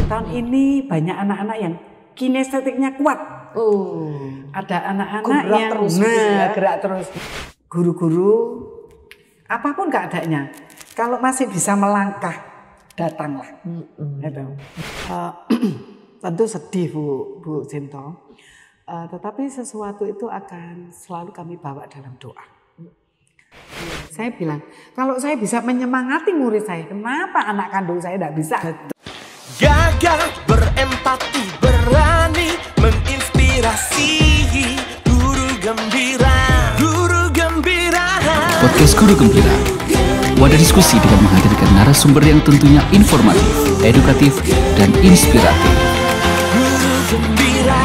tahun ini banyak anak-anak yang kinestetiknya kuat. Ada anak-anak yang terus ya. gerak terus. Guru-guru apapun keadaannya, kalau masih bisa melangkah, datanglah. Tentu sedih Bu Sinto, tetapi sesuatu itu akan selalu kami bawa dalam doa. Saya bilang, kalau saya bisa menyemangati murid saya, kenapa anak kandung saya tidak bisa? Gagah berempati, berani menginspirasi. Guru Gembira, Guru Gembira. Podcast Guru Gembira, wadah diskusi dengan menghadirkan narasumber yang tentunya informatif, edukatif, dan inspiratif. Guru Gembira.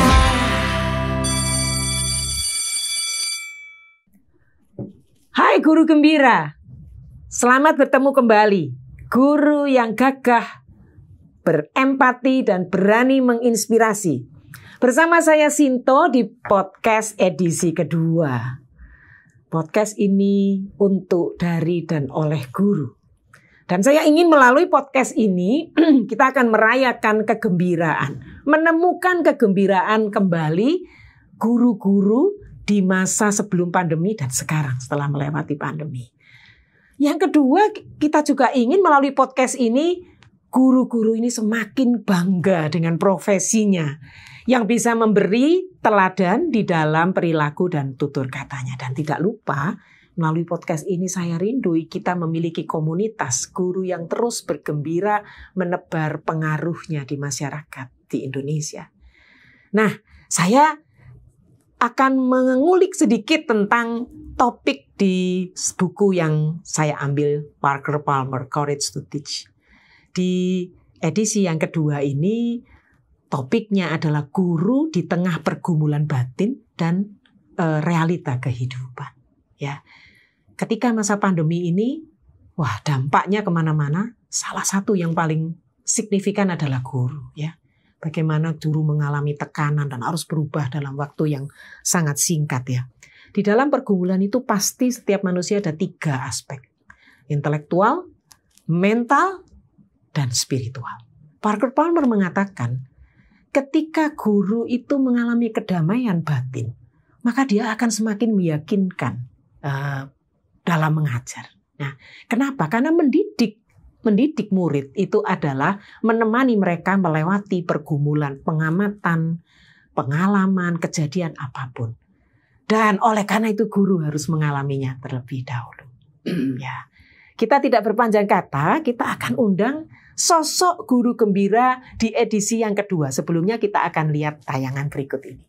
Hai Guru Gembira, selamat bertemu kembali. Guru yang gagah, berempati dan berani menginspirasi. Bersama saya Sinto di podcast edisi kedua. Podcast ini untuk, dari, dan oleh guru. Dan saya ingin melalui podcast ini kita akan merayakan kegembiraan. Menemukan kegembiraan kembali guru-guru di masa sebelum pandemi dan sekarang setelah melewati pandemi. Yang kedua, kita juga ingin melalui podcast ini guru-guru ini semakin bangga dengan profesinya yang bisa memberi teladan di dalam perilaku dan tutur katanya. Dan tidak lupa, melalui podcast ini saya rindui kita memiliki komunitas guru yang terus bergembira menebar pengaruhnya di masyarakat di Indonesia. Nah, saya akan mengulik sedikit tentang topik di buku yang saya ambil, Parker Palmer, Courage to Teach. Di edisi yang kedua ini, topiknya adalah guru di tengah pergumulan batin dan realita kehidupan. Ya, ketika masa pandemi ini, wah dampaknya kemana-mana. Salah satu yang paling signifikan adalah guru. Ya, bagaimana guru mengalami tekanan dan harus berubah dalam waktu yang sangat singkat. Ya, di dalam pergumulan itu pasti setiap manusia ada 3 aspek: intelektual, mental, dan spiritual. Parker Palmer mengatakan, ketika guru itu mengalami kedamaian batin, maka dia akan semakin meyakinkan dalam mengajar. Nah, kenapa? Karena mendidik murid itu adalah menemani mereka melewati pergumulan, pengamatan, pengalaman, kejadian apapun. Dan oleh karena itu guru harus mengalaminya terlebih dahulu. Ya, kita tidak berpanjang kata, kita akan undang sosok Guru Gembira di edisi yang kedua. Sebelumnya kita akan lihat tayangan berikut ini.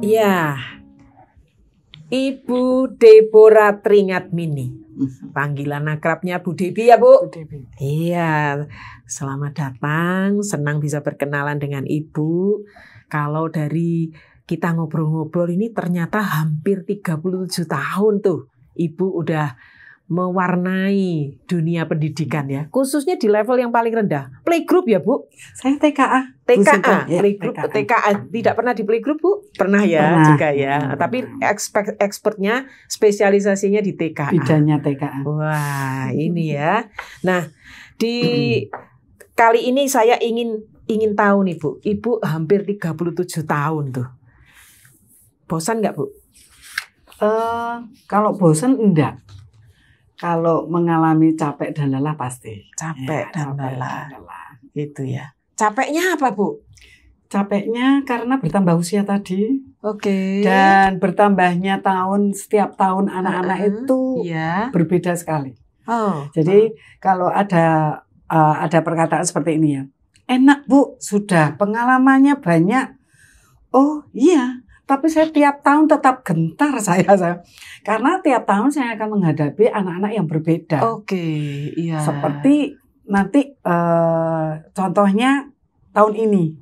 Ya, Ibu Deborah Tringatmini. Panggilan akrabnya Bu Debi ya Bu? Bu Debi. Iya, selamat datang. Senang bisa berkenalan dengan Ibu. Kalau dari kita ngobrol-ngobrol ini ternyata hampir 37 tahun tuh Ibu udah mewarnai dunia pendidikan ya. Khususnya di level yang paling rendah. Playgroup ya Bu? Saya TKA. TKA, Ya, playgroup, TKA. Tidak pernah di playgroup Bu? Pernah ya Pernah. juga ya. Tapi expertnya, spesialisasinya di TKA. Bidangnya TKA. Wah, ini ya. Nah, di kali ini saya ingin tahu nih Bu. Ibu hampir 37 tahun tuh. Bosan nggak Bu? Kalau bosan enggak. Kalau mengalami capek dan lelah pasti. Capek Ya, dan capek lelah. dan lelah. Itu ya. Capeknya apa Bu? Capeknya karena bertambah usia tadi Oke. dan bertambahnya setiap tahun anak-anak itu Iya. berbeda sekali. Oh. Jadi kalau ada perkataan seperti ini ya, enak Bu, sudah pengalamannya banyak. Oh iya, tapi saya tiap tahun tetap gentar saya. Karena tiap tahun saya akan menghadapi anak-anak yang berbeda. Oke, iya. Seperti nanti contohnya tahun ini.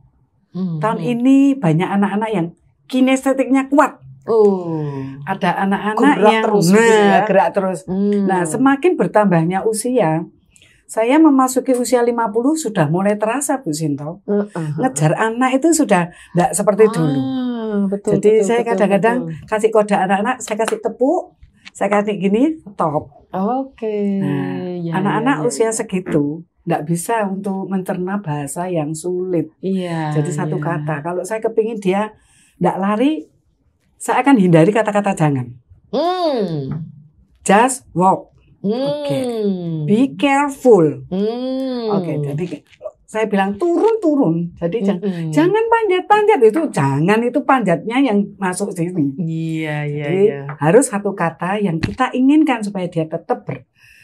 Tahun ini banyak anak-anak yang kinestetiknya kuat. Ada anak-anak Gerak yang terus gitu ya. gerak terus. Nah, semakin bertambahnya usia, saya memasuki usia 50 sudah mulai terasa Bu Sinto. Ngejar anak itu sudah tidak seperti dulu. Betul, Jadi betul, saya betul, kadang-kadang betul. kasih kode anak-anak, saya kasih tepuk, saya kasih gini, stop. Oke. Nah, Ya, anak-anak ya, ya, usia ya. segitu tidak bisa untuk mencerna bahasa yang sulit. Iya. Jadi satu iya. kata, kalau saya kepingin dia tidak lari, saya akan hindari kata-kata jangan. Just walk. Oke. Be careful. Oke, jadi saya bilang turun. Jadi jangan panjat-panjat, itu jangan, itu panjatnya yang masuk sini. Iya, iya, Jadi iya. harus satu kata yang kita inginkan supaya dia tetap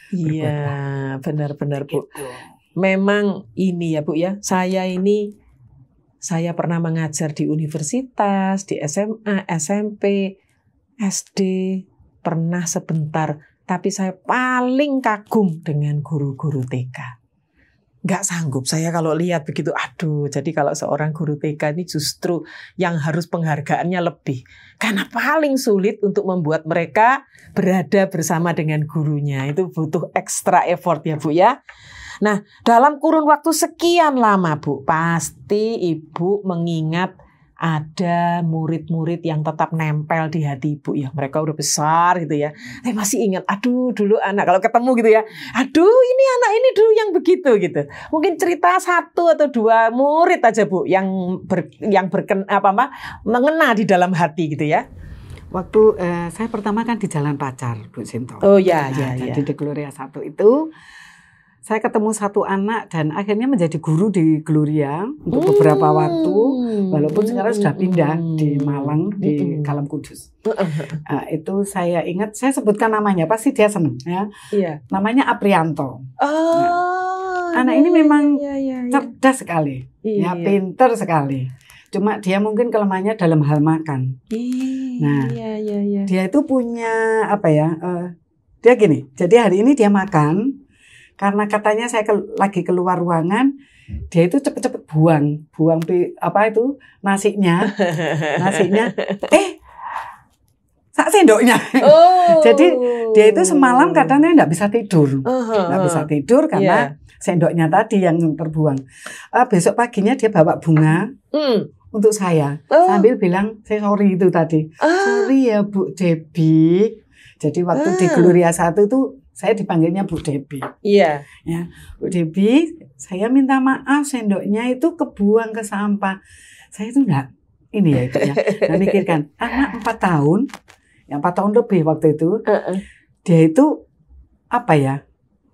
Iya, benar-benar Bu. gitu. Memang ini ya Bu ya, saya pernah mengajar di universitas, di SMA, SMP, SD, pernah sebentar. Tapi saya paling kagum dengan guru-guru TK. Nggak sanggup saya kalau lihat begitu. Aduh, jadi kalau seorang guru TK ini justru yang harus penghargaannya lebih. Karena paling sulit untuk membuat mereka berada bersama dengan gurunya. Itu butuh ekstra effort ya Bu ya. Nah, dalam kurun waktu sekian lama Bu, pasti Ibu mengingat ada murid-murid yang tetap nempel di hati Ibu ya. Mereka udah besar gitu ya. Tapi masih ingat, aduh dulu anak, kalau ketemu gitu ya. Aduh ini anak ini dulu yang begitu gitu. Mungkin cerita 1 atau 2 murid aja Bu yang mengena di dalam hati gitu ya. Waktu saya pertama kan di Jalan Pacar, Bu Sinto. Oh ya, Jadi di Gloria 1 itu saya ketemu satu anak dan akhirnya menjadi guru di Gloria untuk beberapa waktu, walaupun sekarang sudah pindah di Malang, di Kalam Kudus. Itu saya ingat, saya sebutkan namanya, pasti dia senang ya. Iya. Namanya Aprianto. Anak iya, ini memang iya. cerdas sekali, ya, Iya. pinter sekali. Cuma dia mungkin kelemahannya dalam hal makan. Nah, Iya. dia itu punya dia gini, jadi hari ini dia makan, karena katanya saya lagi keluar ruangan, dia itu cepet-cepet buang nasinya, sak sendoknya. Jadi dia itu semalam katanya nggak bisa tidur, karena sendoknya tadi yang terbuang. Besok paginya dia bawa bunga untuk saya, sambil bilang saya sorry itu tadi, sorry ya Bu Debbie. Jadi waktu di Gloria 1 itu saya dipanggilnya Bu Debbie. Iya. Ya, Bu Debbie, saya minta maaf sendoknya itu kebuang ke sampah. Saya itu enggak mikirkan anak 4 tahun, 4 tahun lebih waktu itu, dia itu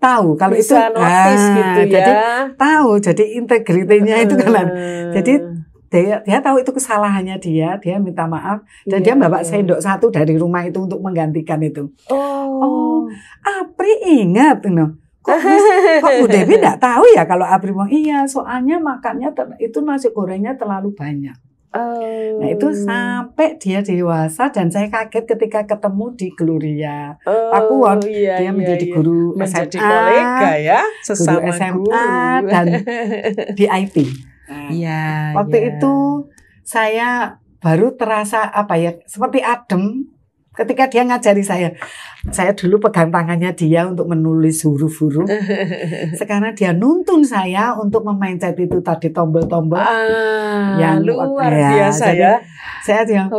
tahu kalau bisa itu notice gitu ya. Jadi tahu, jadi integritinya itu kan. Jadi dia tahu itu kesalahannya dia minta maaf dan dia bawa sendok 1 dari rumah itu untuk menggantikan itu. Apri ingat kok Bu Debbie enggak tahu ya kalau Apri mau, iya soalnya makannya itu nasi gorengnya terlalu banyak. Nah itu sampai dia dewasa dan saya kaget ketika ketemu di Gloria Pakuwon. Dia menjadi guru menjadi SMA, kolega ya, guru sesama SMA guru. dan di IT. Iya. Waktu itu saya baru terasa seperti adem ketika dia ngajari saya. Saya dulu pegang tangannya dia untuk menulis huruf-huruf. Sekarang dia nuntun saya untuk memencet itu tadi tombol-tombol yang luar biasa jadi, ya. Saya bilang,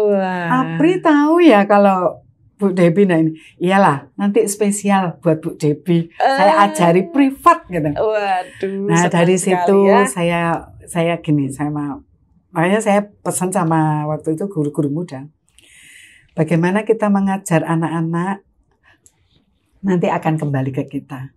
Apri tahu ya kalau Bu Debbie ini. Iyalah, nanti spesial buat Bu Debbie. Saya ajari privat gitu. Waduh. Nah dari situ ya. saya gini, makanya saya pesan sama waktu itu guru-guru muda. Bagaimana kita mengajar anak-anak nanti akan kembali ke kita.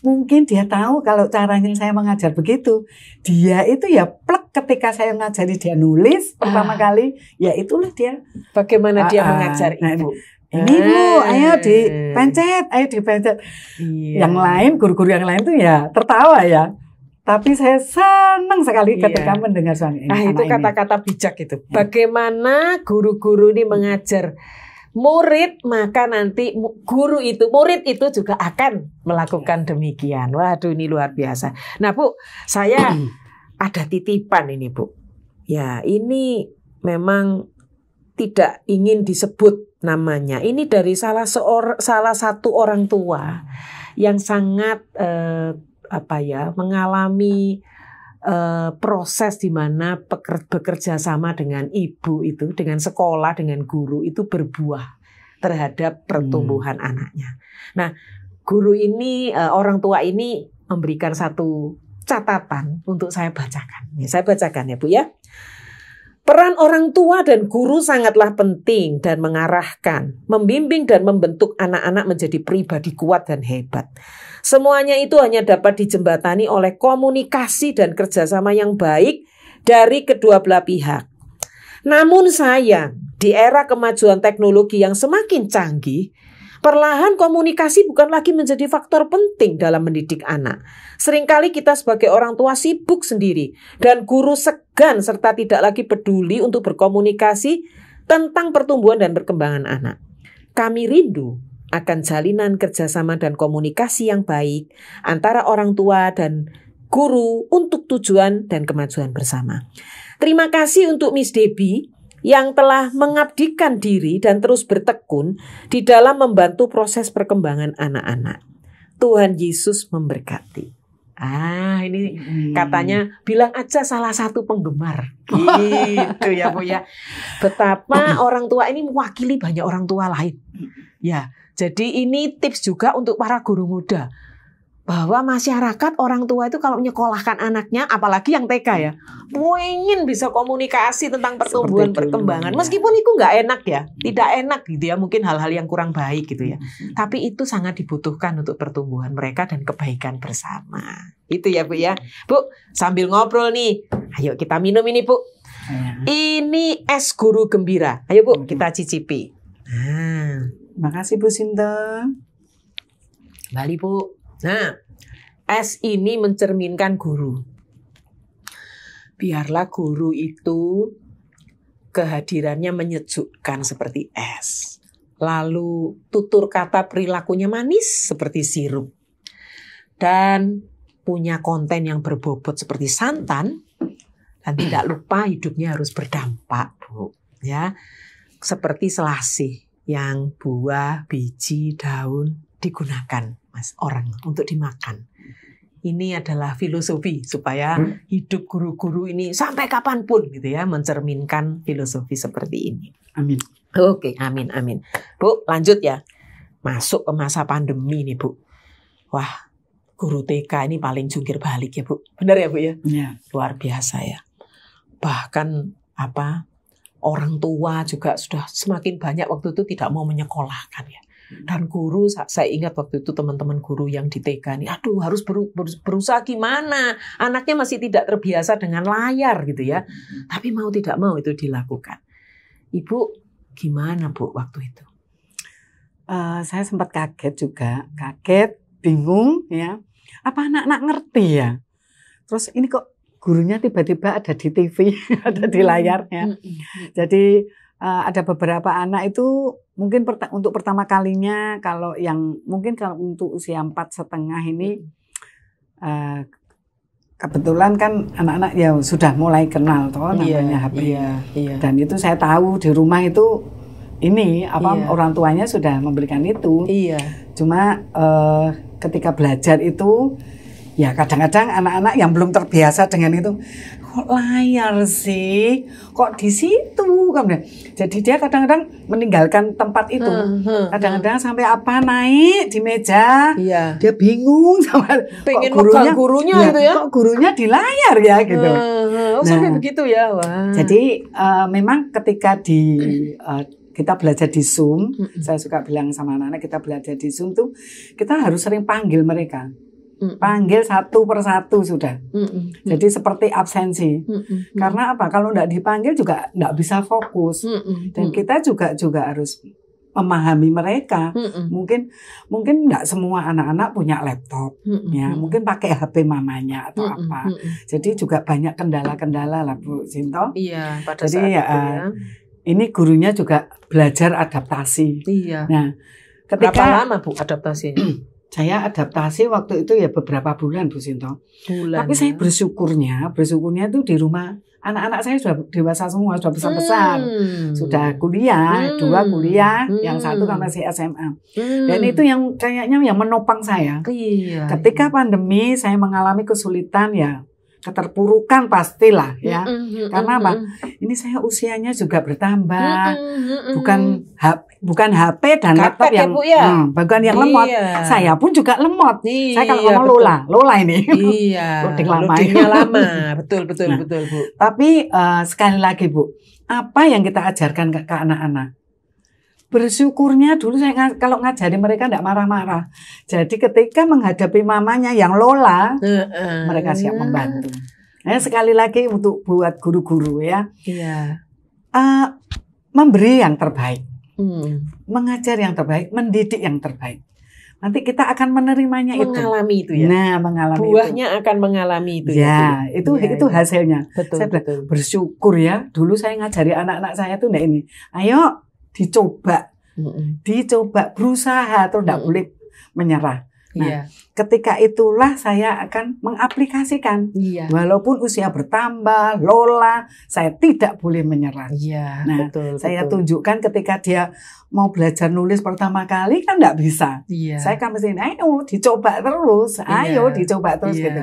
mungkin dia tahu kalau caranya saya mengajar begitu. Dia itu ya plek ketika saya ngajari dia nulis pertama kali, ya itulah dia. Bagaimana dia mengajar Nah, Ibu? ini Bu, ayo dipencet, ayo dipencet. Iya. Yang lain, guru-guru yang lain tuh ya tertawa ya. Tapi saya senang sekali ketika mendengar soal ini. Itu kata-kata bijak itu. Bagaimana guru-guru ini mengajar murid, maka nanti murid itu juga akan melakukan demikian. Waduh, ini luar biasa. Nah Bu, saya ada titipan ini Bu. Ya, ini memang tidak ingin disebut namanya. Ini dari salah satu orang tua yang sangat mengalami proses di mana bekerja sama dengan ibu itu, dengan sekolah, dengan guru itu berbuah terhadap pertumbuhan anaknya. Nah, guru ini, orang tua ini memberikan satu catatan untuk saya bacakan. Saya bacakan ya Bu ya. Peran orang tua dan guru sangatlah penting dan mengarahkan, membimbing dan membentuk anak-anak menjadi pribadi kuat dan hebat. Semuanya itu hanya dapat dijembatani oleh komunikasi dan kerjasama yang baik dari kedua belah pihak. Namun sayang, di era kemajuan teknologi yang semakin canggih, perlahan komunikasi bukan lagi menjadi faktor penting dalam mendidik anak. Seringkali kita sebagai orang tua sibuk sendiri dan guru segan serta tidak lagi peduli untuk berkomunikasi tentang pertumbuhan dan perkembangan anak. Kami rindu akan jalinan kerjasama dan komunikasi yang baik antara orang tua dan guru untuk tujuan dan kemajuan bersama. Terima kasih untuk Miss Debbie yang telah mengabdikan diri dan terus bertekun di dalam membantu proses perkembangan anak-anak. Tuhan Yesus memberkati. Ini katanya bilang aja salah satu penggemar. Gitu ya Bu ya. Betapa orang tua ini mewakili banyak orang tua lain. Ya, jadi ini tips juga untuk para guru muda. Bahwa masyarakat orang tua itu kalau menyekolahkan anaknya, apalagi yang TK ya, ingin bisa komunikasi tentang pertumbuhan perkembangan. Meskipun itu nggak enak ya, tidak enak gitu ya, mungkin hal-hal yang kurang baik gitu ya. Tapi itu sangat dibutuhkan untuk pertumbuhan mereka dan kebaikan bersama. Itu ya Bu ya. Bu, sambil ngobrol nih, ayo kita minum ini Bu. Ini es guru gembira. Ayo Bu, kita cicipi. Makasih Bu Sinta. Bali Bu. Nah, es ini mencerminkan guru. Biarlah guru itu kehadirannya menyejukkan seperti es. Lalu tutur kata perilakunya manis seperti sirup. Dan punya konten yang berbobot seperti santan. Dan tidak lupa hidupnya harus berdampak, Bu. Ya, seperti selasih yang buah, biji, daun digunakan orang untuk dimakan. Ini adalah filosofi supaya hidup guru-guru ini sampai kapanpun gitu ya, mencerminkan filosofi seperti ini. Amin. Oke, amin. Bu, lanjut ya. Masuk ke masa pandemi nih Bu. Wah, guru TK ini paling jungkir balik ya Bu. Benar ya Bu ya? Ya. Luar biasa ya. Bahkan orang tua juga sudah semakin banyak waktu itu tidak mau menyekolahkan ya. Dan guru, saya ingat waktu itu teman-teman guru yang di TK ini, aduh harus berusaha gimana, anaknya masih tidak terbiasa dengan layar gitu ya, tapi mau tidak mau itu dilakukan. Ibu gimana Bu waktu itu? Saya sempat kaget, bingung ya, apa anak-anak ngerti ya, terus ini kok gurunya tiba-tiba ada di TV, ada di layar ya. Jadi ada beberapa anak itu mungkin untuk pertama kalinya, kalau yang mungkin kalau untuk usia 4,5 ini kebetulan kan anak-anak ya sudah mulai kenal toh namanya HP. Iya. Dan itu saya tahu di rumah itu ini orang tuanya sudah memberikan itu. Iya. Cuma ketika belajar itu ya kadang-kadang anak-anak yang belum terbiasa dengan itu, kok layar sih, kok di situ kan. Jadi dia kadang-kadang meninggalkan tempat itu. Kadang-kadang sampai naik di meja, dia bingung sama pengen gurunya ya, gitu ya. Kok gurunya di layar ya gitu. Sampai begitu ya. Wah. Jadi memang ketika kita belajar di Zoom, saya suka bilang sama anak-anak, kita belajar di Zoom tuh kita harus sering panggil mereka. panggil satu persatu sudah. Jadi seperti absensi. Karena apa? Kalau nggak dipanggil juga nggak bisa fokus. Dan kita juga harus memahami mereka. Mungkin nggak semua anak-anak punya laptop, ya. Mungkin pakai HP mamanya atau apa. Jadi juga banyak kendala-kendala lah, Bu Sinto. Iya, pada jadi saat ya, itu ya. Ini gurunya juga belajar adaptasi. Iya. Nah, Berapa ketika lama Bu adaptasinya? saya adaptasi waktu itu ya beberapa bulan, Bu Sinto. Bulan. Tapi saya bersyukurnya itu di rumah anak-anak saya sudah dewasa semua, sudah besar-besar, sudah kuliah, 2 kuliah, yang 1 kan masih SMA. Dan itu yang kayaknya yang menopang saya. Iya. Ketika pandemi saya mengalami kesulitan ya, keterpurukan pastilah ya. Karena apa? Ini saya usianya juga bertambah. Bukan HP dan laptop yang bukan yang lemot. Saya pun juga lemot. Saya kalau ngomong Lola ini. Iya. Loadingnya lama. Betul Bu. Tapi sekali lagi Bu, apa yang kita ajarkan ke anak-anak? Bersyukurnya dulu saya kalau ngajari mereka tidak marah-marah. Jadi ketika menghadapi mamanya yang Lola, mereka siap membantu. Nah, sekali lagi untuk buat guru-guru ya, memberi yang terbaik, mengajar yang terbaik, mendidik yang terbaik. Nanti kita akan menerimanya mengalami itu ya. Nah, mengalami buahnya itu. Akan mengalami itu ya. Itu hasilnya. Betul, saya bersyukur ya. Dulu saya ngajari anak-anak saya tuh ini. Ayo dicoba, berusaha, terus tidak boleh menyerah. Nah, ketika itulah saya akan mengaplikasikan. Walaupun usia bertambah, Lola, saya tidak boleh menyerah. Nah, saya tunjukkan ketika dia mau belajar nulis pertama kali kan tidak bisa. Saya kan mesti, ayo dicoba terus, dicoba terus gitu.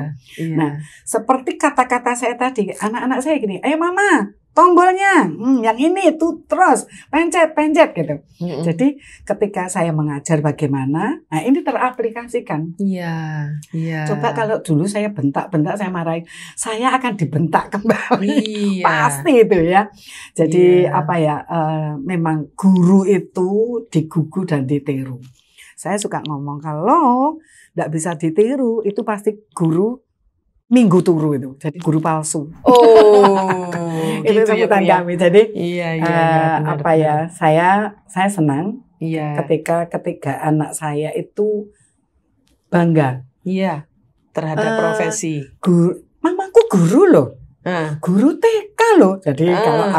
Nah, seperti kata-kata saya tadi, anak-anak saya gini, ayo mama, tombolnya, yang ini tuh terus pencet gitu. Jadi ketika saya mengajar bagaimana, nah ini teraplikasikan. Coba kalau dulu saya bentak-bentak, saya marahin, saya akan dibentak kembali. Pasti itu ya. Jadi memang guru itu digugu dan ditiru. Saya suka ngomong kalau nggak bisa ditiru itu pasti guru minggu turu itu, jadi guru palsu. Itu gitu sebutan kami. Jadi benar. Saya senang ketika anak saya itu bangga terhadap profesi. Mamaku guru loh, guru TK loh. Jadi kalau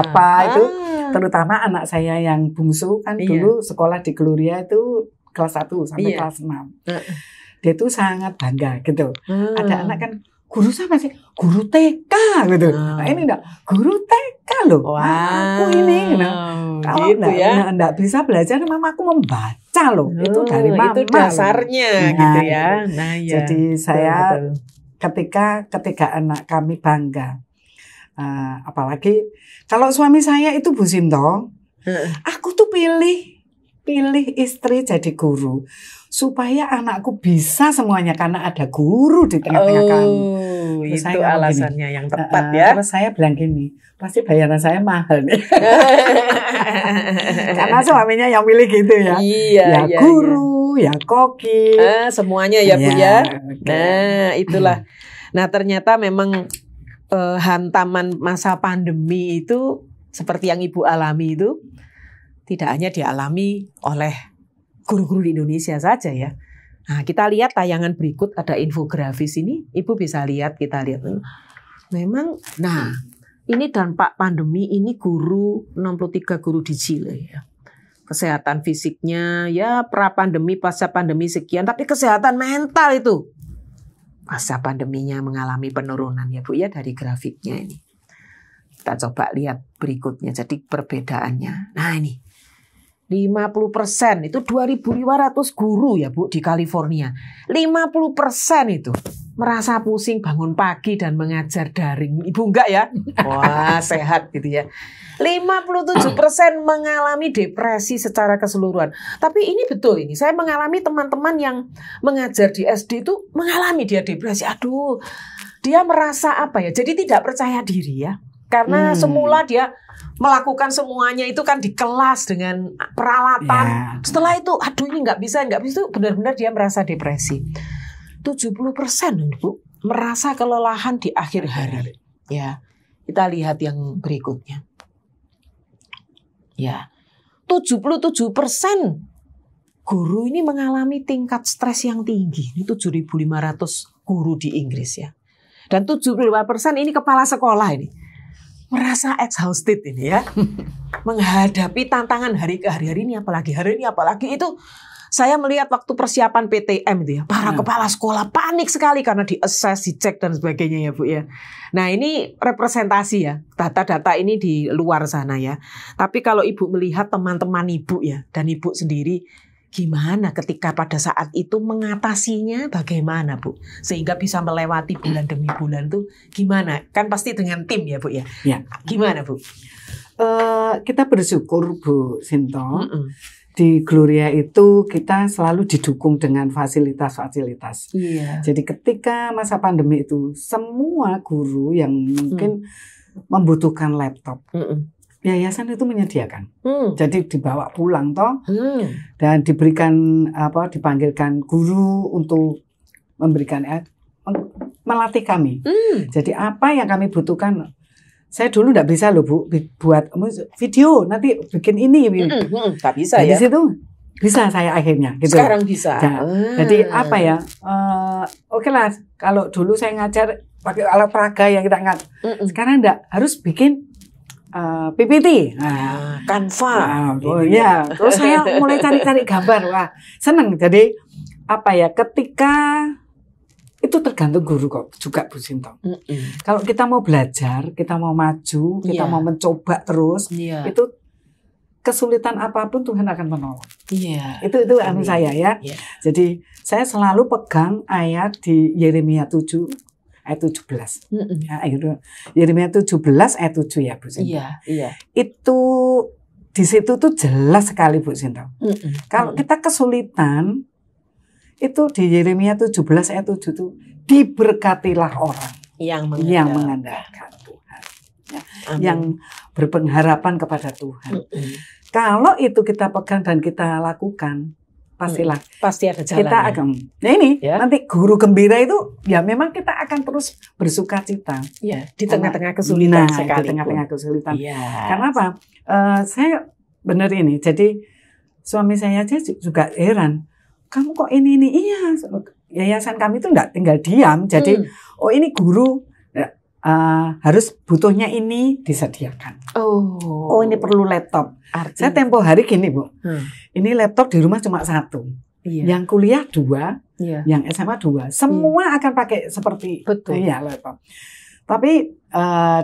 itu, terutama anak saya yang bungsu kan dulu sekolah di Gloria itu kelas 1 sampai kelas 6. Dia tuh sangat bangga gitu. Ada anak kan, guru siapa sih? Guru TK gitu. Nah, ini enggak, guru TK loh. Aku ini gitu. Kalau gitu enggak bisa belajar, mamaku membaca loh. Itu dari mama. Itu dasarnya gitu ya. Nah, jadi saya ketika anak kami bangga. Apalagi kalau suami saya itu Bu Sinto, aku tuh pilih istri jadi guru supaya anakku bisa semuanya karena ada guru di tengah-tengah kami. Terus itu alasannya yang tepat ya. Terus saya bilang gini, pasti bayaran saya mahal nih. Karena suaminya yang pilih gitu ya. Guru, koki. Semuanya ya Bu ya. Nah, itulah. Nah, ternyata memang hantaman masa pandemi itu seperti yang Ibu alami itu tidak hanya dialami oleh guru-guru di Indonesia saja ya. Nah, kita lihat tayangan berikut, ada infografis ini, Ibu bisa lihat, kita lihat. Memang, ini dampak pandemi ini 63 guru di Chile ya. Kesehatan fisiknya ya pra-pandemi, pasca pandemi sekian, tapi kesehatan mental itu pasca pandeminya mengalami penurunan ya Bu ya, dari grafiknya ini. Kita coba lihat berikutnya, jadi perbedaannya. Nah ini. 50% itu 2.500 guru ya Bu di California. 50% itu merasa pusing bangun pagi dan mengajar daring. Ibu enggak ya? Wah, sehat gitu ya. 57% mengalami depresi secara keseluruhan. Tapi ini betul ini. Saya mengalami teman-teman yang mengajar di SD itu mengalami dia depresi. Aduh, dia merasa apa ya? Jadi tidak percaya diri ya. Karena semula dia melakukan semuanya itu kan di kelas dengan peralatan. Setelah itu, aduh ini nggak bisa itu benar-benar dia merasa depresi. 70% Bu merasa kelelahan di akhir hari. Ya, kita lihat yang berikutnya. Ya, 77% guru ini mengalami tingkat stres yang tinggi. Ini 7.500 guru di Inggris ya. Dan 75% ini kepala sekolah ini merasa exhausted ini ya. Menghadapi tantangan hari ke hari ini apalagi itu saya melihat waktu persiapan PTM itu ya. Para kepala sekolah panik sekali karena di-assess, dicek dan sebagainya ya Bu ya. Nah ini representasi ya. Data-data ini di luar sana ya. Tapi kalau Ibu melihat teman-teman Ibu ya. Dan Ibu sendiri gimana ketika pada saat itu mengatasinya bagaimana Bu? Sehingga bisa melewati bulan demi bulan tuh gimana? Kan pasti dengan tim ya Bu ya. Ya. Gimana Bu? Kita bersyukur Bu Sinto. Di Gloria itu kita selalu didukung dengan fasilitas-fasilitas. Iya. Jadi ketika masa pandemi itu semua guru yang mungkin membutuhkan laptop, yayasan itu menyediakan. Jadi dibawa pulang toh, dan dipanggilkan guru untuk memberikan melatih kami. Jadi apa yang kami butuhkan. Saya dulu nggak bisa loh Bu buat video nanti bikin ini. Nggak bisa ya. Di situ bisa saya akhirnya. Gitu. Sekarang bisa. Jadi apa ya? Oke lah kalau dulu saya ngajar pakai alat peraga yang kita ingat. Sekarang enggak harus bikin PPT. Canva. Ya. Terus saya mulai cari-cari gambar. Wah seneng. Jadi apa ya? Ketika itu tergantung guru kok juga Bu Sinto. Kalau kita mau belajar, kita mau maju, kita mau mencoba terus, itu kesulitan apapun Tuhan akan menolong. Itu anu saya ya. Jadi saya selalu pegang ayat di Yeremia 7 ayat 17. Yeremia 17 ayat 7 ya Bu Sinto. Itu di situ tuh jelas sekali Bu Sinto. Kalau kita kesulitan itu di Yeremia 17 ayat 7 itu diberkatilah orang yang mengandalkan Tuhan, yang berpengharapan kepada Tuhan. Kalau itu kita pegang dan kita lakukan, pastilah pasti ada jalan. Kita akan. Nah ini nanti guru gembira itu ya memang kita akan terus bersukacita. Di tengah-tengah kesulitan sekali. Di tengah-tengah kesulitan. Karena apa? Saya benar ini. Jadi suami saya aja juga heran. Kamu kok ini? Iya, yayasan kami itu enggak tinggal diam. Jadi, oh ini guru harus butuhnya ini disediakan. Oh ini perlu laptop. Saya tempo hari gini Bu, ini laptop di rumah cuma 1. Yang kuliah 2, yang SMA 2. Semua akan pakai seperti laptop. Tapi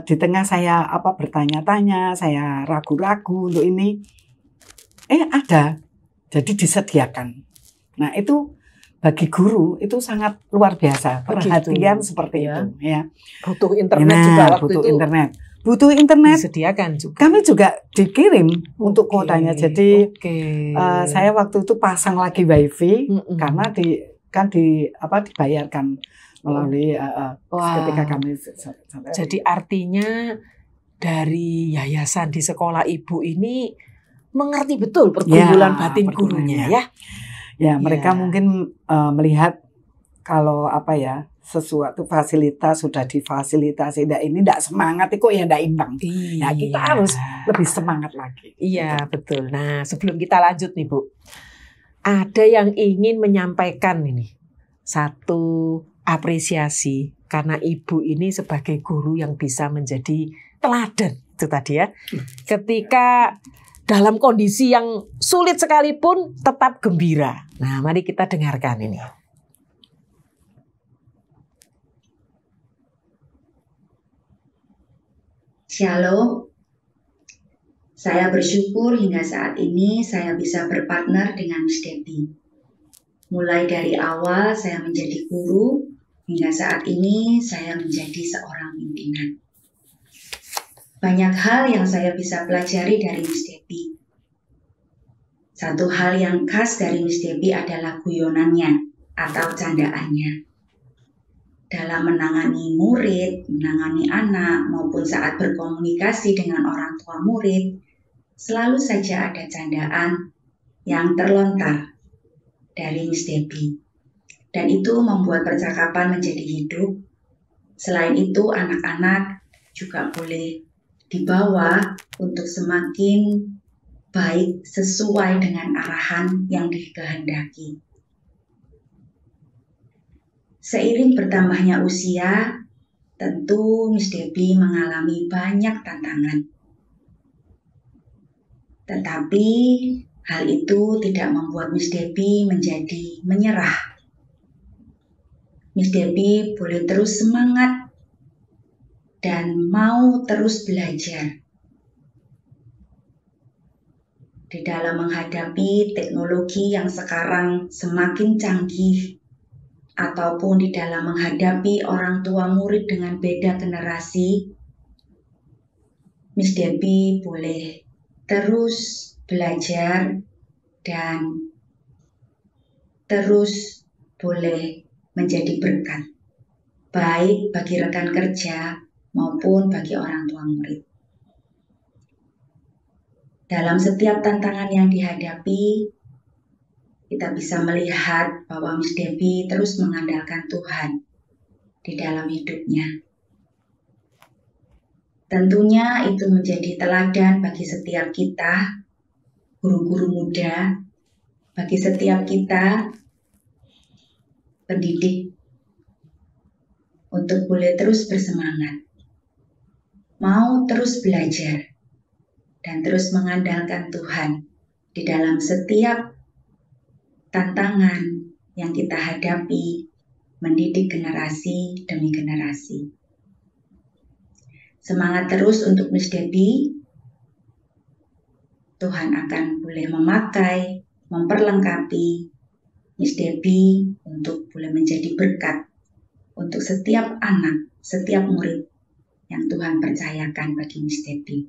di tengah saya bertanya-tanya, saya ragu-ragu untuk ini, ada, jadi disediakan. Nah itu bagi guru itu sangat luar biasa perhatian seperti itu ya. Butuh internet juga waktu itu. Butuh internet disediakan juga. Kami juga dikirim untuk kuotanya. Jadi saya waktu itu pasang lagi wifi karena dibayarkan melalui ketika kami. Jadi artinya dari yayasan di sekolah Ibu ini mengerti betul pergumulan batin gurunya ya. Ya, mereka mungkin melihat kalau sesuatu fasilitas sudah difasilitasi, ini tidak semangat, kok ya tidak imbang. Ya, kita harus lebih semangat lagi. Iya, betul. Nah, sebelum kita lanjut nih Bu, ada yang ingin menyampaikan ini satu apresiasi karena Ibu ini sebagai guru yang bisa menjadi teladan itu tadi ya. Ketika dalam kondisi yang sulit sekalipun tetap gembira. Nah, mari kita dengarkan ini. Shalom. Saya bersyukur hingga saat ini saya bisa berpartner dengan Miss Debbie. Mulai dari awal saya menjadi guru, hingga saat ini saya menjadi seorang pimpinan. Banyak hal yang saya bisa pelajari dari Miss Debbie. Satu hal yang khas dari Miss Debbie adalah guyonannya atau candaannya. Dalam menangani murid, menangani anak, maupun saat berkomunikasi dengan orang tua murid, selalu saja ada candaan yang terlontar dari Miss Debbie. dan itu membuat percakapan menjadi hidup. Selain itu, anak-anak juga boleh dibawa untuk semakin baik sesuai dengan arahan yang dikehendaki. Seiring bertambahnya usia, tentu Miss Debbie mengalami banyak tantangan. Tetapi hal itu tidak membuat Miss Debbie menjadi menyerah. Miss Debbie boleh terus semangat dan mau terus belajar. Di dalam menghadapi teknologi yang sekarang semakin canggih, ataupun di dalam menghadapi orang tua murid dengan beda generasi, Miss Debbie boleh terus belajar dan terus boleh menjadi berkat, baik bagi rekan kerja maupun bagi orang tua murid. Dalam setiap tantangan yang dihadapi, kita bisa melihat bahwa Miss Debbie terus mengandalkan Tuhan di dalam hidupnya. Tentunya itu menjadi teladan bagi setiap kita, guru-guru muda, bagi setiap kita, pendidik, untuk boleh terus bersemangat, mau terus belajar, dan terus mengandalkan Tuhan di dalam setiap tantangan yang kita hadapi, mendidik generasi demi generasi. Semangat terus untuk Miss Debbie. Tuhan akan boleh memakai, memperlengkapi Miss Debbie untuk boleh menjadi berkat untuk setiap anak, setiap murid yang Tuhan percayakan bagi Miss Debbie.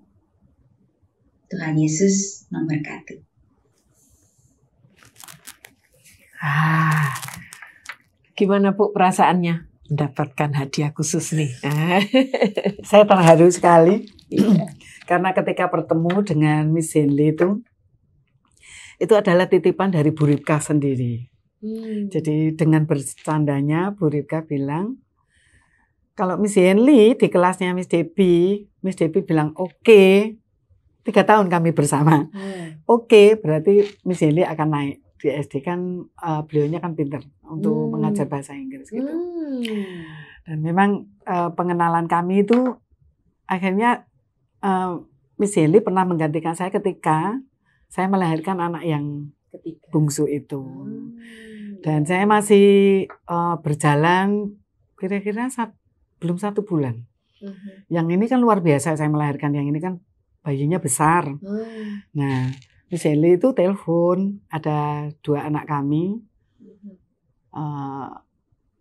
Tuhan Yesus memberkati. Gimana Bu perasaannya mendapatkan hadiah khusus nih? Saya terharu sekali karena ketika bertemu dengan Miss Henley itu adalah titipan dari Bu Ripka sendiri. Jadi dengan bercandanya Bu Ripka bilang, kalau Miss Henley di kelasnya Miss Debbie bilang oke. 3 tahun kami bersama. Oke, berarti Miss Henley akan naik. Di SD kan beliaunya kan pinter untuk mengajar bahasa Inggris gitu. Dan memang pengenalan kami itu akhirnya Miss Henley pernah menggantikan saya ketika saya melahirkan anak yang bungsu itu. Dan saya masih berjalan kira-kira belum 1 bulan. Yang ini kan luar biasa saya melahirkan, yang ini kan bayinya besar. Nah, Miss Henley itu telepon, ada 2 anak kami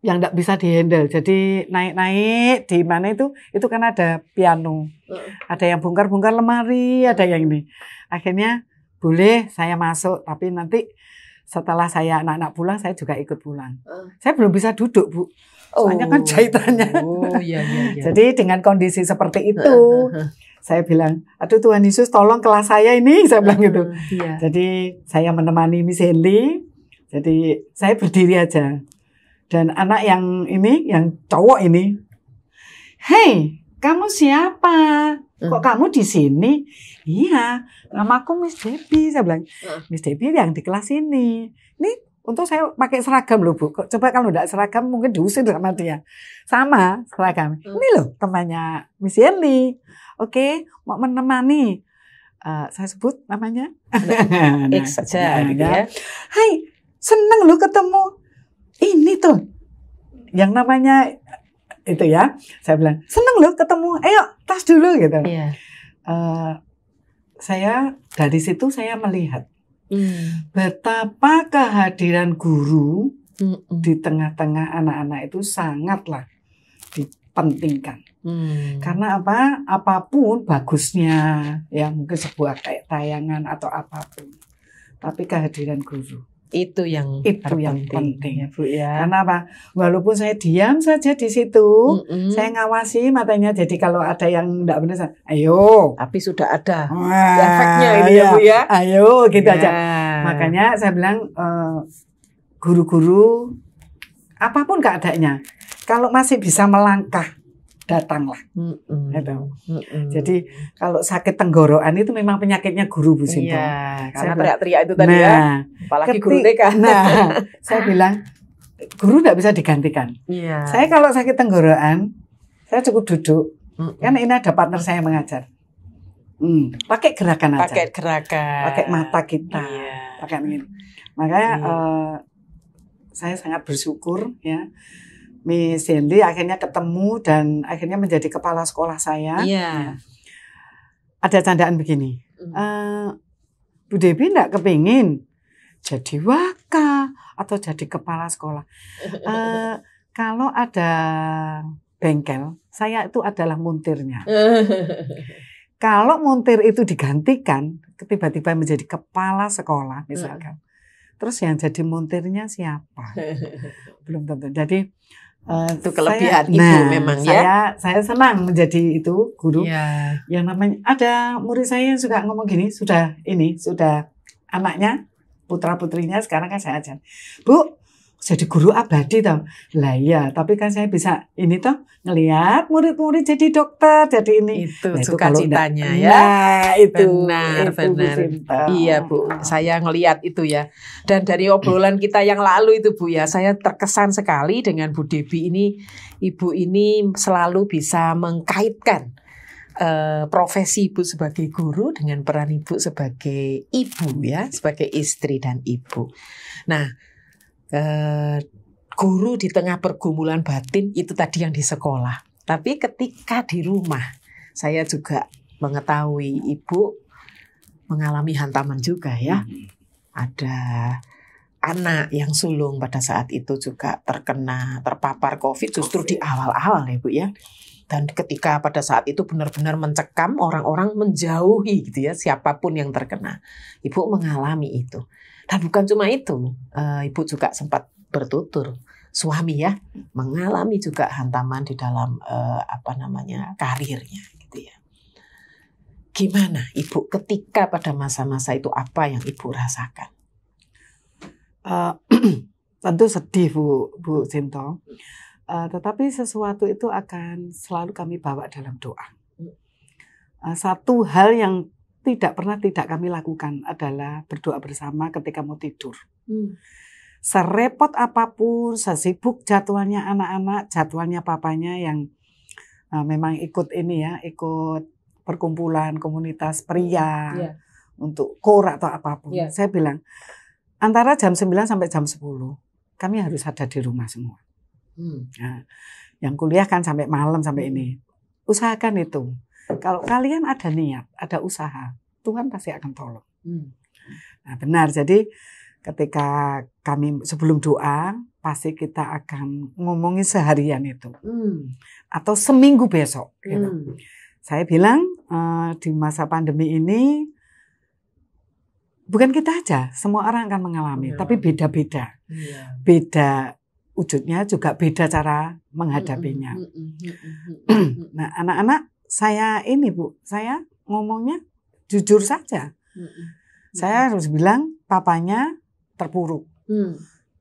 yang tidak bisa dihandle. Jadi naik-naik di mana itu kan ada piano, ada yang bongkar-bongkar lemari, ada yang ini. Akhirnya boleh saya masuk, tapi nanti setelah saya anak-anak pulang, saya juga ikut pulang. Saya belum bisa duduk, Bu. Soalnya kan jahitannya. Iya. Jadi dengan kondisi seperti itu, saya bilang, aduh Tuhan Yesus tolong kelas saya ini, saya bilang gitu. Jadi saya menemani Miss Henley, jadi saya berdiri aja. Dan anak yang ini, yang cowok ini, "Hei, kamu siapa? Kok kamu di sini?" "Iya, namaku Miss Debbie," saya bilang. "Miss Debbie yang di kelas ini. Ini untuk saya pakai seragam loh, Bu. Coba kalau enggak seragam mungkin diusir sama dia. Sama seragam. Ini loh temannya Miss Henley. Oke, mau menemani." Saya sebut namanya. X saja gitu ya. "Hai, seneng loh ketemu. Ini tuh yang namanya itu ya." Saya bilang, "Seneng loh ketemu. Ayo tas dulu," gitu. Saya dari situ saya melihat betapa kehadiran guru di tengah-tengah anak-anak itu sangatlah dipentingkan. Karena apa? Apapun bagusnya, ya mungkin sebuah kayak tayangan atau apapun, tapi kehadiran guru itu yang penting ya Bu ya. Karena apa? Walaupun saya diam saja di situ, saya ngawasi matanya. Jadi kalau ada yang enggak benar, saya, ayo. Tapi sudah ada efeknya ini ya Bu ya. Ayo gitu aja. Makanya saya bilang guru-guru apapun keadaannya, kalau masih bisa melangkah, datanglah. Gitu. Jadi kalau sakit tenggorokan itu memang penyakitnya guru, Bu Sinta. Iya, karena teriak-teriak itu tadi ya. Apalagi guru TK. Nah, saya bilang guru tidak bisa digantikan. Iya. Saya kalau sakit tenggorokan, saya cukup duduk. Kan ini ada partner saya mengajar. Pakai gerakan aja. Pakai gerakan. Pakai mata kita. Iya. Pakai ini. Makanya saya sangat bersyukur ya. Miss Hendy akhirnya ketemu dan akhirnya menjadi kepala sekolah saya. Iya. Ada candaan begini. Bu Debbie enggak kepingin jadi waka atau jadi kepala sekolah. Kalau ada bengkel, saya itu adalah montirnya. Kalau montir itu digantikan, tiba-tiba menjadi kepala sekolah misalkan. Terus yang jadi montirnya siapa? Belum tentu. Jadi itu kelebihan ibu memang ya. Saya senang menjadi itu guru. Iya. Yang namanya ada murid saya yang suka ngomong gini, sudah anaknya, putra-putrinya sekarang kan saya ajar. Bu, jadi guru abadi toh. Lah iya, tapi kan saya bisa ini toh ngelihat murid-murid jadi dokter, jadi ini. Itu nah, sukacitanya ya. Nah, itu benar. Bu, iya Bu, saya ngelihat itu ya. Dan dari obrolan kita yang lalu itu Bu ya, saya terkesan sekali dengan Bu Debbie ini. Ibu ini selalu bisa mengkaitkan profesi ibu sebagai guru dengan peran ibu sebagai ibu ya, sebagai istri dan ibu. Nah, guru di tengah pergumulan batin itu tadi yang di sekolah. Tapi ketika di rumah, saya juga mengetahui ibu mengalami hantaman juga ya. Ada anak yang sulung pada saat itu juga terpapar COVID justru di awal-awal ya Bu ya. Dan ketika pada saat itu benar-benar mencekam, orang-orang menjauhi gitu ya, siapapun yang terkena. Ibu mengalami itu. Dan bukan cuma itu, ibu juga sempat bertutur suami ya, mengalami juga hantaman di dalam karirnya gitu ya. Gimana ibu ketika pada masa-masa itu, apa yang ibu rasakan? Tentu sedih Bu Sinto. Tetapi sesuatu itu akan selalu kami bawa dalam doa. Satu hal yang tidak kami lakukan adalah berdoa bersama ketika mau tidur. Serepot apapun, sesibuk jadwalnya anak-anak, jadwalnya papanya yang memang ikut ini ya, ikut perkumpulan komunitas pria untuk KOR atau apapun. Saya bilang antara jam 9 sampai jam 10 kami harus ada di rumah semua. Nah, yang kuliah kan sampai malam sampai ini. Usahakan itu. Kalau kalian ada niat, ada usaha, Tuhan pasti akan tolong. Nah, benar. Jadi ketika kami sebelum doa, pasti kita akan ngomongin seharian itu. Atau seminggu besok. Gitu. Saya bilang di masa pandemi ini, bukan kita aja, semua orang akan mengalami. Tapi beda-beda. Beda wujudnya, juga beda cara menghadapinya. Nah, anak-anak saya ini Bu, saya ngomongnya jujur saja. Saya harus bilang papanya terpuruk.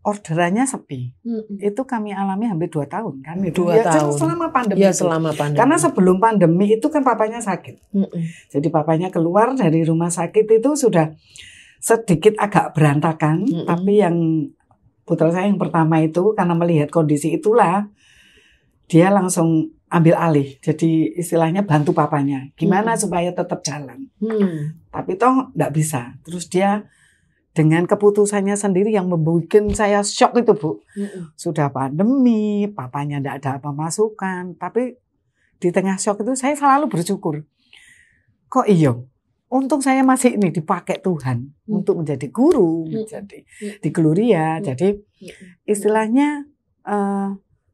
Orderannya sepi. Itu kami alami hampir 2 tahun kan. 2 tahun. Selama pandemi. Ya, selama pandemi. Karena sebelum pandemi itu kan papanya sakit. Jadi papanya keluar dari rumah sakit itu sudah sedikit agak berantakan. Tapi yang putra saya yang pertama itu karena melihat kondisi itulah dia langsung ambil alih. Jadi istilahnya bantu papanya. Gimana supaya tetap jalan. Tapi toh enggak bisa. Terus dia dengan keputusannya sendiri yang membuat saya shock itu Bu. Sudah pandemi, papanya enggak ada pemasukan. Tapi di tengah shock itu saya selalu bersyukur. Kok iya? Untung saya masih ini dipakai Tuhan untuk menjadi guru, menjadi di Gloria. Jadi istilahnya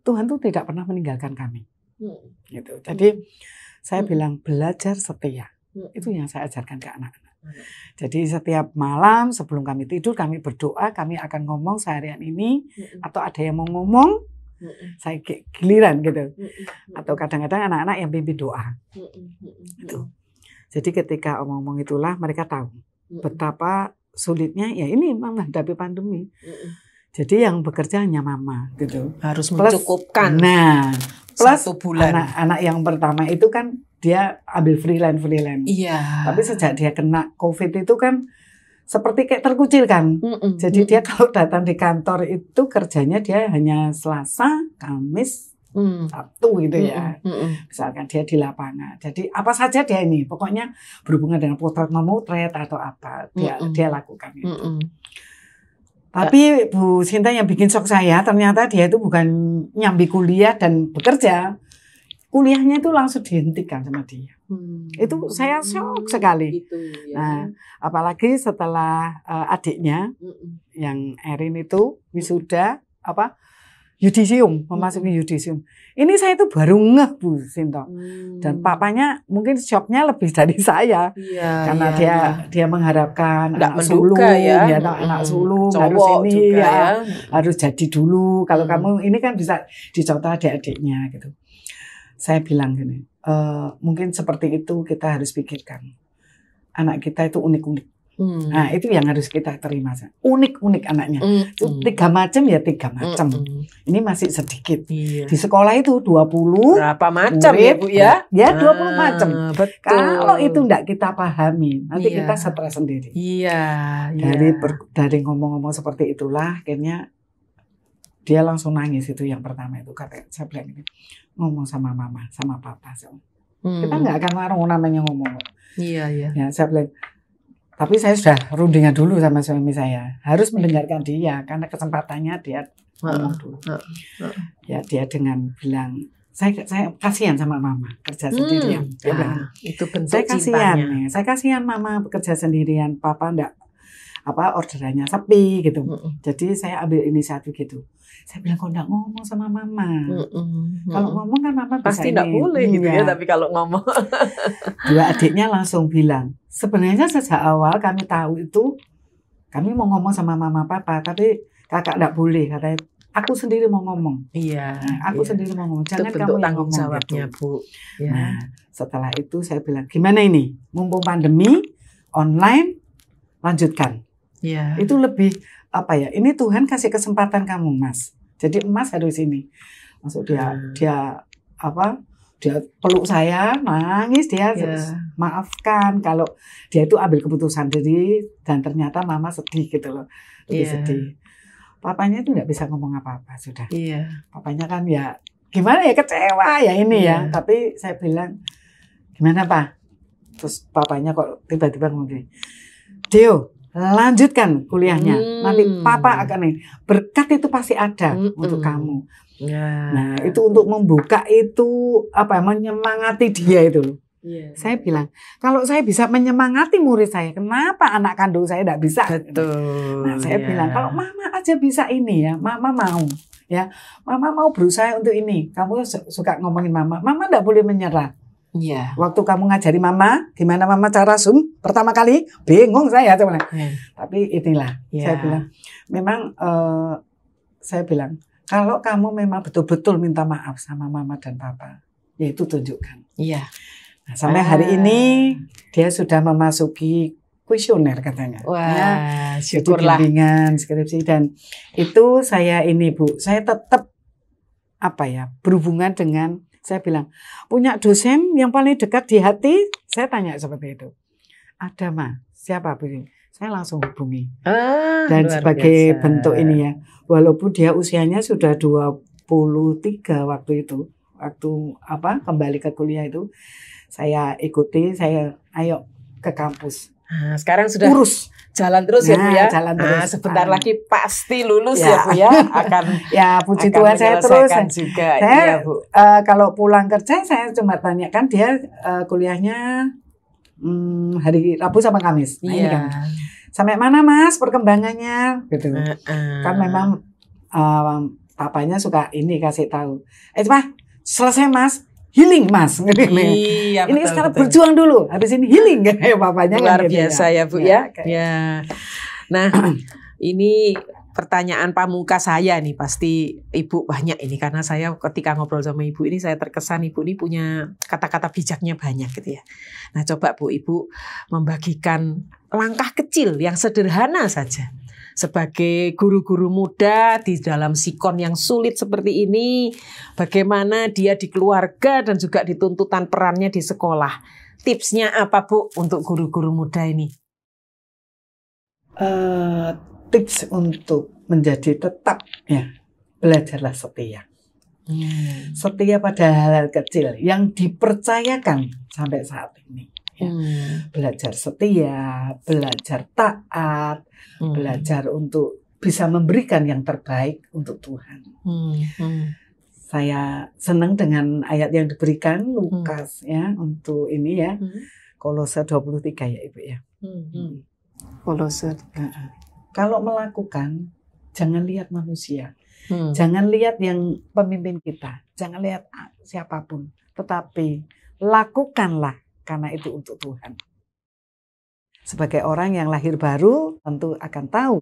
Tuhan tuh tidak pernah meninggalkan kami. Gitu. Jadi saya bilang belajar setia. Itu yang saya ajarkan ke anak-anak. Jadi setiap malam sebelum kami tidur kami berdoa, kami akan ngomong seharian ini atau ada yang mau ngomong, saya giliran gitu. Atau kadang-kadang anak-anak yang pimpin doa. Itu. Jadi ketika omong-omong itulah mereka tahu betapa sulitnya ya ini menghadapi pandemi. Jadi yang bekerja hanya mama gitu. Harus Plus, mencukupkan. Nah, plus 1 bulan. anak yang pertama itu kan dia ambil freelance. Iya. Tapi sejak dia kena COVID itu kan seperti kayak terkucilkan. Jadi dia kalau datang di kantor itu kerjanya dia hanya Selasa, Kamis, Sabtu gitu ya. Misalkan dia di lapangan. Jadi apa saja dia ini, pokoknya berhubungan dengan potret memotret atau apa dia lakukan itu. Tapi Bu Sinta yang bikin shock saya, ternyata dia itu bukan nyambi kuliah dan bekerja. Kuliahnya itu langsung dihentikan sama dia. Itu saya shock sekali. Gitu, ya. Nah, apalagi setelah adiknya yang Erin itu wisuda yudisium, memasuki yudisium. Ini saya itu baru ngeh Bu Sinta. Dan papanya mungkin shocknya lebih dari saya. Karena dia mengharapkan nggak anak sulung, ya. Anak sulung harus Cowok ini juga, ya. Harus jadi dulu. Kalau kamu ini kan bisa dicontoh adik-adiknya gitu. Saya bilang gini, mungkin seperti itu kita harus pikirkan. Anak kita itu unik-unik. Nah itu yang harus kita terima. Unik-unik anaknya. Itu 3 macam ya 3 macam. Ini masih sedikit. Iya. Di sekolah itu 20. Berapa macam murid, ya Bu ya? Ya 20 macam. Betul. Kalau itu enggak kita pahami, nanti Iya. kita stres sendiri. Iya. Dari ngomong-ngomong seperti itulah, akhirnya dia langsung nangis itu yang pertama itu. Saya bilang ini, ngomong sama mama, sama papa. Kita nggak akan marah namanya ngomong. Iya. Ya, saya bilang, tapi saya sudah rundingan dulu sama suami saya. Harus mendengarkan dia, karena kesempatannya dia ngomong dulu. Ya, dia dengan bilang, saya kasihan sama mama kerja sendirian. Dia bilang, itu bentuk saya kasihan cintanya. nih, saya kasihan mama bekerja sendirian, papa enggak orderannya sepi gitu. Jadi saya ambil inisiatif gitu. Saya bilang kok enggak ngomong sama mama. Kalau ngomong kan mama pasti bisa enggak boleh gitu ya, tapi kalau ngomong. Dua adiknya langsung bilang, sebenarnya sejak awal kami tahu itu kami mau ngomong sama mama papa, tapi kakak enggak boleh, katanya. Aku sendiri mau ngomong. Iya. Aku sendiri mau ngomong. Jangan itu kamu yang tanggung ngomong jawabnya gitu. Bu. Ya. Nah, setelah itu saya bilang, gimana ini? Mumpung pandemi online, lanjutkan. Iya. Itu lebih ini Tuhan kasih kesempatan kamu, Mas. Jadi Mas harus ini. Masuk dia peluk saya, nangis dia maafkan kalau dia itu ambil keputusan sendiri dan ternyata mama sedih gitu loh. Lebih sedih. Papanya itu nggak bisa ngomong apa-apa sudah. Iya. Papanya kan ya gimana ya, kecewa ya ini ya. Tapi saya bilang, gimana Pak? Terus papanya kok tiba-tiba ngomong gini, Deo, lanjutkan kuliahnya. Nanti papa akan nih. Berkat itu pasti ada untuk kamu. Nah, itu untuk membuka itu menyemangati dia itu. Saya bilang, kalau saya bisa menyemangati murid saya, kenapa anak kandung saya tidak bisa? Betul. Nah, saya bilang, kalau mama aja bisa ini ya, mama mau. Ya, mama mau berusaha untuk ini. Kamu suka ngomongin mama tidak boleh menyerah. Iya. Waktu kamu ngajari mama, gimana mama cara Zoom pertama kali, bingung saya coba. Tapi inilah, saya bilang, memang saya bilang, kalau kamu memang betul-betul minta maaf sama mama dan papa, ya itu tunjukkan. Iya. Nah, sampai hari ini dia sudah memasuki kuesioner katanya. Wah, syukurlah. Bimbingan skripsi dan itu saya ini Bu, saya tetap berhubungan dengan. Saya bilang, punya dosen yang paling dekat di hati, saya tanya seperti itu. Ada Ma, siapa Bu? Saya langsung hubungi. Dan sebagai bentuk ini ya, walaupun dia usianya sudah 23 waktu itu, waktu kembali ke kuliah itu, saya ikuti, ayo ke kampus. Nah, sekarang sudah urus. Jalan terus ya Bu ya. Jalan terus. Sebentar lagi pasti lulus ya Bu ya. Ya puji Tuhan saya terus. Juga. Saya Bu. Kalau pulang kerja saya cuma tanyakan dia kuliahnya hari Rabu sama Kamis. Nah, ini kan. Sampai mana Mas perkembangannya? Gitu. Kan memang papanya suka ini kasih tahu. Pak selesai Mas. Healing Mas. Iya, ini betul, sekarang betul. Berjuang dulu. Habis ini healing kayak papanya. Luar kan biasa gitu ya Bu ya. Okay. Ya. Nah, ini pertanyaan pamungkas saya nih, pasti Ibu banyak ini, karena saya ketika ngobrol sama Ibu ini saya terkesan Ibu ini punya kata-kata bijaknya banyak gitu ya. Nah, coba Bu Ibu membagikan langkah kecil yang sederhana saja sebagai guru-guru muda di dalam sikon yang sulit seperti ini, bagaimana dia di keluarga dan juga di tuntutan perannya di sekolah. Tipsnya apa Bu untuk guru-guru muda ini? Tips untuk menjadi tetap ya, belajarlah setia. Setia pada hal-hal kecil yang dipercayakan sampai saat ini. Ya. Belajar setia, belajar taat, belajar untuk bisa memberikan yang terbaik untuk Tuhan. Saya senang dengan ayat yang diberikan Lukas ya untuk ini ya. Kolose 23 ya Ibu ya. Kolose. Kalau melakukan jangan lihat manusia. Jangan lihat yang pemimpin kita, jangan lihat siapapun, tetapi lakukanlah karena itu untuk Tuhan. Sebagai orang yang lahir baru tentu akan tahu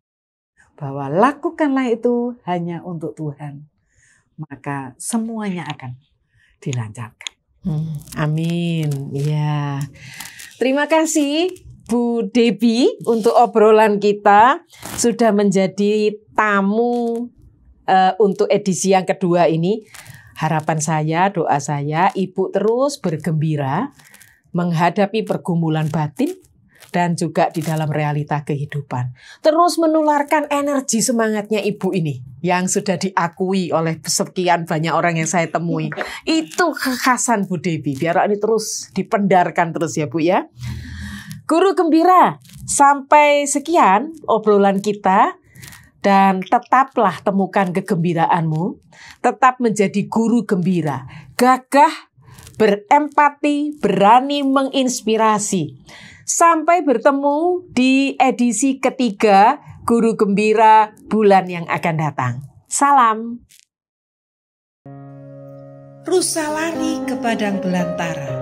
bahwa lakukanlah itu hanya untuk Tuhan. Maka semuanya akan dilancarkan. Amin. Ya. Terima kasih Bu Debbie untuk obrolan kita, sudah menjadi tamu untuk edisi yang kedua ini. Harapan saya, doa saya, Ibu terus bergembira menghadapi pergumulan batin dan juga di dalam realita kehidupan. Terus menularkan energi semangatnya Ibu ini yang sudah diakui oleh sekian banyak orang yang saya temui. Itu kekhasan Bu Debbie. Biar ini terus dipendarkan terus ya Bu ya. Guru Gembira, sampai sekian obrolan kita. Dan tetaplah temukan kegembiraanmu. Tetap menjadi guru gembira. Gagah, berempati, berani menginspirasi. Sampai bertemu di edisi ketiga Guru Gembira bulan yang akan datang. Salam. Rusa lari ke padang belantara.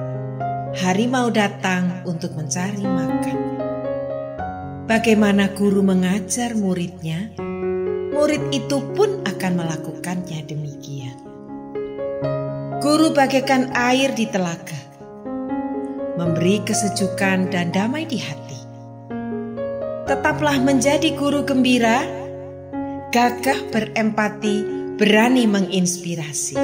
Harimau datang untuk mencari makan. Bagaimana guru mengajar muridnya, murid itu pun akan melakukannya demikian. Guru bagaikan air di telaga, memberi kesejukan dan damai di hati. Tetaplah menjadi guru gembira, gagah berempati, berani menginspirasi.